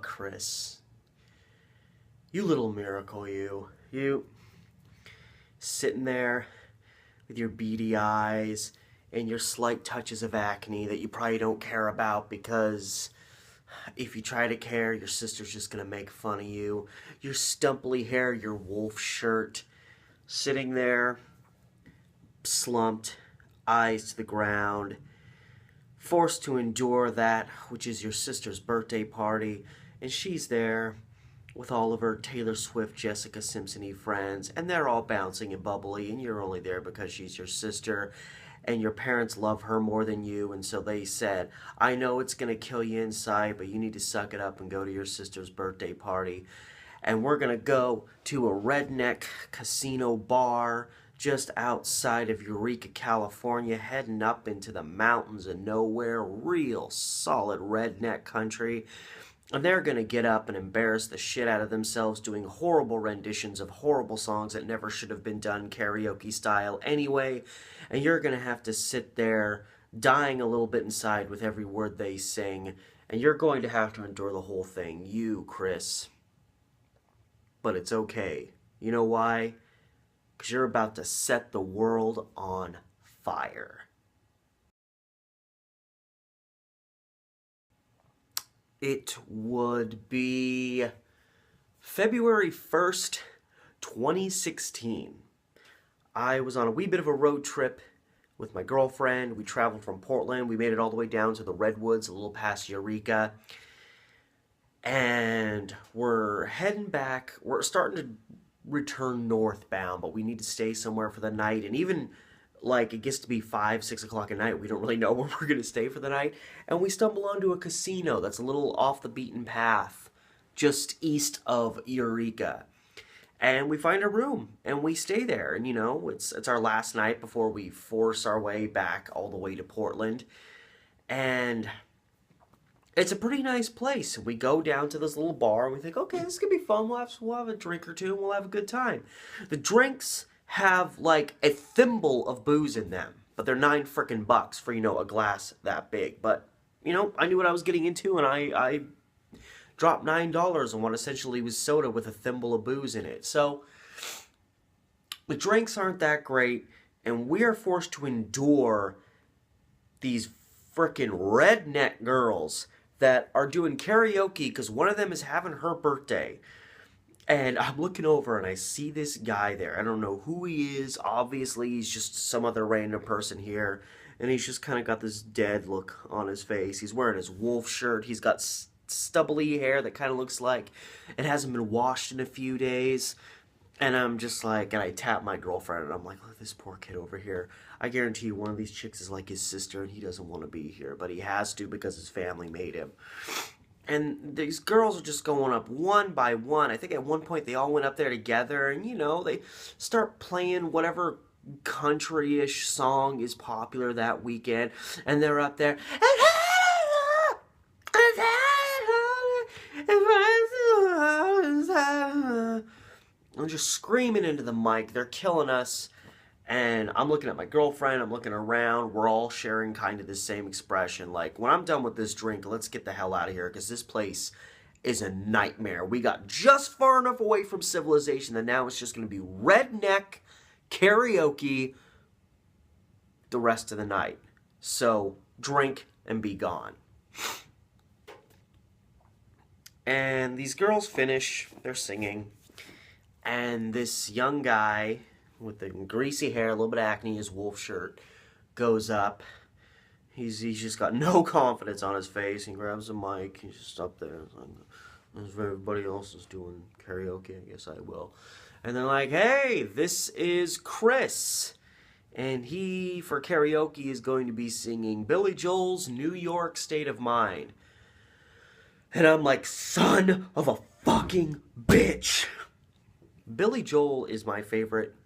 Chris. You little miracle, you. You sitting there with your beady eyes and your slight touches of acne that you probably don't care about because if you try to care, your sister's just gonna make fun of you. Your stumpily hair, your wolf shirt, sitting there, slumped, eyes to the ground, forced to endure that which is your sister's birthday party, and she's there with all of her Taylor Swift, Jessica Simpson-y friends, and they're all bouncing and bubbly, and you're only there because she's your sister, and your parents love her more than you, and so they said, I know it's going to kill you inside, but you need to suck it up and go to your sister's birthday party. And we're going to go to a redneck casino bar just outside of Eureka, California, heading up into the mountains of nowhere, real solid redneck country. And they're going to get up and embarrass the shit out of themselves doing horrible renditions of horrible songs that never should have been done karaoke style anyway. And you're going to have to sit there dying a little bit inside with every word they sing. And you're going to have to endure the whole thing. You, Chris. But it's okay. You know why? Because you're about to set the world on fire. It would be February 1st, 2016. I was on a wee bit of a road trip with my girlfriend. We traveled from Portland. We made it all the way down to the Redwoods, a little past Eureka. And we're heading back. We're starting to return northbound, but we need to stay somewhere for the night. And even like it gets to be 5, 6 o'clock at night, we don't really know where we're going to stay for the night. And we stumble onto a casino that's a little off the beaten path, just east of Eureka. And we find a room, and we stay there. And, you know, it's our last night before we force our way back all the way to Portland. And it's a pretty nice place. We go down to this little bar, and we think, okay, this is going to be fun. We'll have a drink or two, and we'll have a good time. The drinks have like a thimble of booze in them, but they're $9 frickin' bucks for, you know, a glass that big. But, you know, I knew what I was getting into, and I dropped $9 on what essentially was soda with a thimble of booze in it. So the drinks aren't that great, and we are forced to endure these frickin' redneck girls that are doing karaoke because one of them is having her birthday. And I'm looking over and I see this guy there. I don't know who he is. Obviously, he's just some other random person here. And he's just kind of got this dead look on his face. He's wearing his wolf shirt. He's got stubbly hair that kind of looks like it hasn't been washed in a few days. And I'm just like, and I tap my girlfriend and I'm like, look at this poor kid over here. I guarantee you one of these chicks is like his sister and he doesn't want to be here. But he has to because his family made him. And these girls are just going up one by one. I think at one point they all went up there together and, you know, they start playing whatever country-ish song is popular that weekend. And they're up there. And just screaming into the mic. They're killing us. And I'm looking at my girlfriend, I'm looking around, we're all sharing kind of the same expression. Like, when I'm done with this drink, let's get the hell out of here, because this place is a nightmare. We got just far enough away from civilization that now it's just going to be redneck karaoke the rest of the night. So, drink and be gone. And these girls finish, they're singing, and this young guy with the greasy hair, a little bit of acne, his wolf shirt, goes up. He's just got no confidence on his face. He grabs a mic. He's just up there. As everybody else is doing karaoke, I guess I will. And they're like, hey, this is Chris. And he, for karaoke, is going to be singing Billy Joel's New York State of Mind. And I'm like, son of a fucking bitch. Billy Joel is my favorite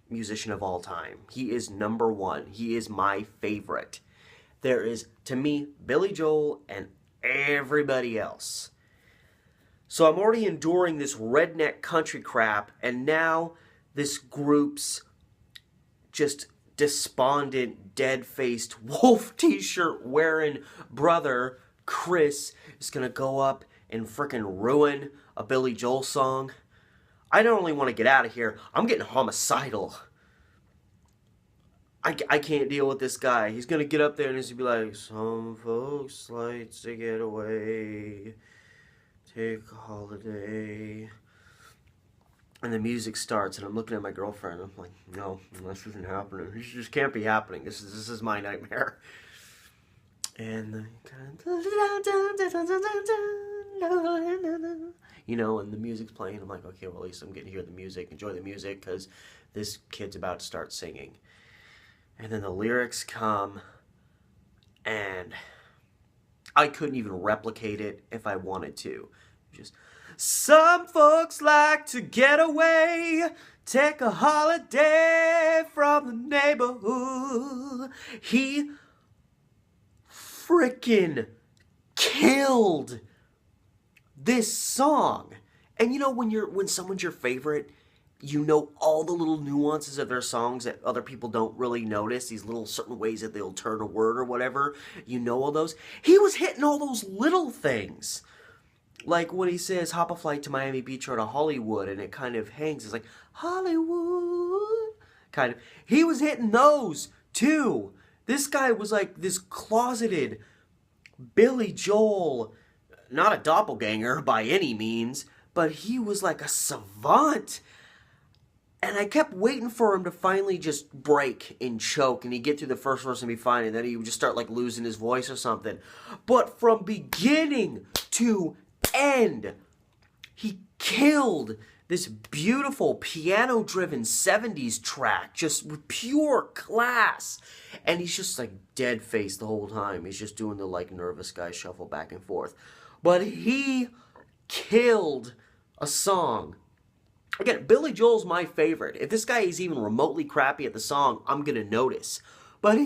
musician of all time. He is number one. He is my favorite. There is, to me, Billy Joel and everybody else. So I'm already enduring this redneck country crap, and now this group's just despondent, dead-faced, wolf t-shirt wearing brother Chris is gonna go up and frickin' ruin a Billy Joel song. I don't only want to get out of here, I'm getting homicidal. I can't deal with this guy. He's gonna get up there and he's gonna be like, some folks like to get away, take a holiday. And the music starts, and I'm looking at my girlfriend. I'm like, no, this isn't happening. This just can't be happening. This is my nightmare. And and the music's playing. I'm like, okay, well, at least I'm getting to hear the music, enjoy the music, because this kid's about to start singing. And then the lyrics come, and I couldn't even replicate it if I wanted to. Just, some folks like to get away, take a holiday from the neighborhood. He freaking killed this song. And when someone's your favorite, you know all the little nuances of their songs that other people don't really notice, these little certain ways that they'll turn a word or whatever. You know all those. He was hitting all those little things. Like when he says, hop a flight to Miami Beach or to Hollywood, and it kind of hangs. It's like, Hollywood. Kind of. He was hitting those, too. This guy was like this closeted Billy Joel, not a doppelganger by any means, but he was like a savant. And I kept waiting for him to finally just break and choke, and he'd get through the first verse and be fine, and then he would just start like losing his voice or something. But from beginning to end, he killed this beautiful piano-driven 70s track, just with pure class. And he's just like dead-faced the whole time. He's just doing the like nervous guy shuffle back and forth. But he killed a song. Again, Billy Joel's my favorite. If this guy is even remotely crappy at the song, I'm going to notice. But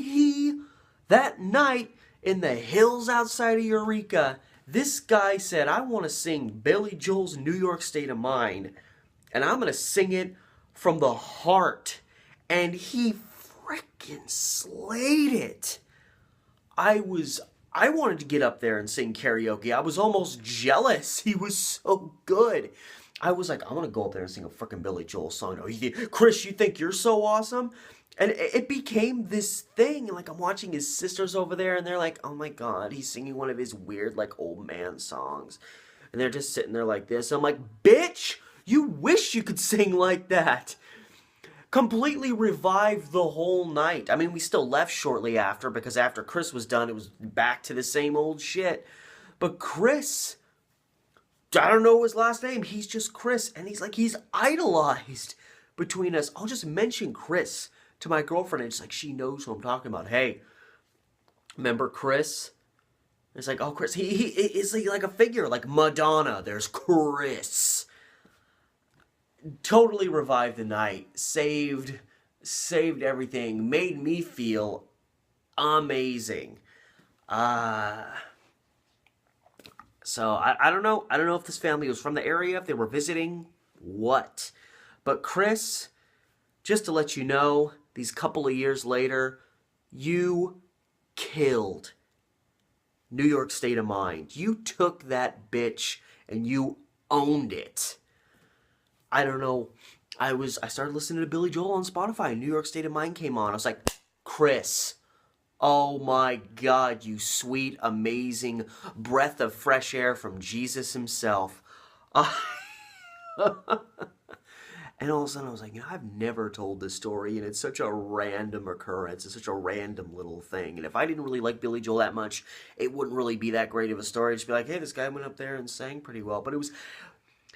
that night in the hills outside of Eureka, this guy said, I want to sing Billy Joel's New York State of Mind. And I'm going to sing it from the heart. And he freaking slayed it. I wanted to get up there and sing karaoke. I was almost jealous. He was so good. I was like, I want to go up there and sing a freaking Billy Joel song. Chris, you think you're so awesome? And it became this thing. Like, I'm watching his sisters over there, and they're like, oh my God, he's singing one of his weird, like, old man songs. And they're just sitting there like this. I'm like, bitch, you wish you could sing like that. Completely revived the whole night. I mean, we still left shortly after, because after Chris was done, it was back to the same old shit. But Chris, I don't know his last name. He's just Chris. And he's idolized between us. I'll just mention Chris to my girlfriend. And it's like, she knows who I'm talking about. Hey, remember Chris? It's like, oh, Chris. He is like a figure. Like Madonna. There's Chris. Totally revived the night. Saved everything. Made me feel amazing. So, I don't know. I don't know if this family was from the area, if they were visiting, what. But Chris, just to let you know, these couple of years later, you killed New York State of Mind. You took that bitch and you owned it. I don't know. I started listening to Billy Joel on Spotify, and New York State of Mind came on. I was like, Chris, oh my God, you sweet, amazing breath of fresh air from Jesus himself. And all of a sudden I was like, I've never told this story, and it's such a random occurrence. It's such a random little thing. And if I didn't really like Billy Joel that much, it wouldn't really be that great of a story. I'd just be like, hey, this guy went up there and sang pretty well. But it was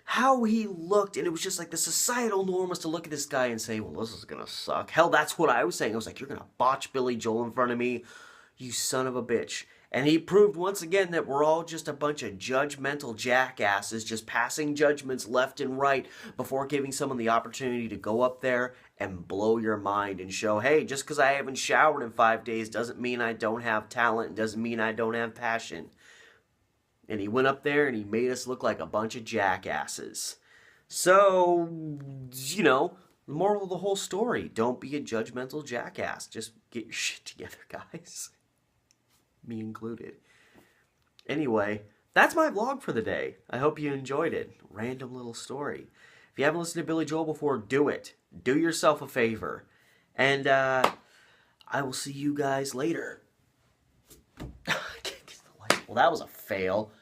how he looked, and it was just like the societal norm was to look at this guy and say, well, this is gonna suck. Hell, that's what I was saying. I was like, you're gonna botch Billy Joel in front of me, you son of a bitch. And he proved once again that we're all just a bunch of judgmental jackasses just passing judgments left and right before giving someone the opportunity to go up there and blow your mind and show, hey, just because I haven't showered in 5 days doesn't mean I don't have talent, doesn't mean I don't have passion. And he went up there and he made us look like a bunch of jackasses. So, the moral of the whole story, don't be a judgmental jackass. Just get your shit together, guys. Me included. Anyway, that's my vlog for the day. I hope you enjoyed it. Random little story. If you haven't listened to Billy Joel before, do it. Do yourself a favor. And I will see you guys later. Well, that was a fail.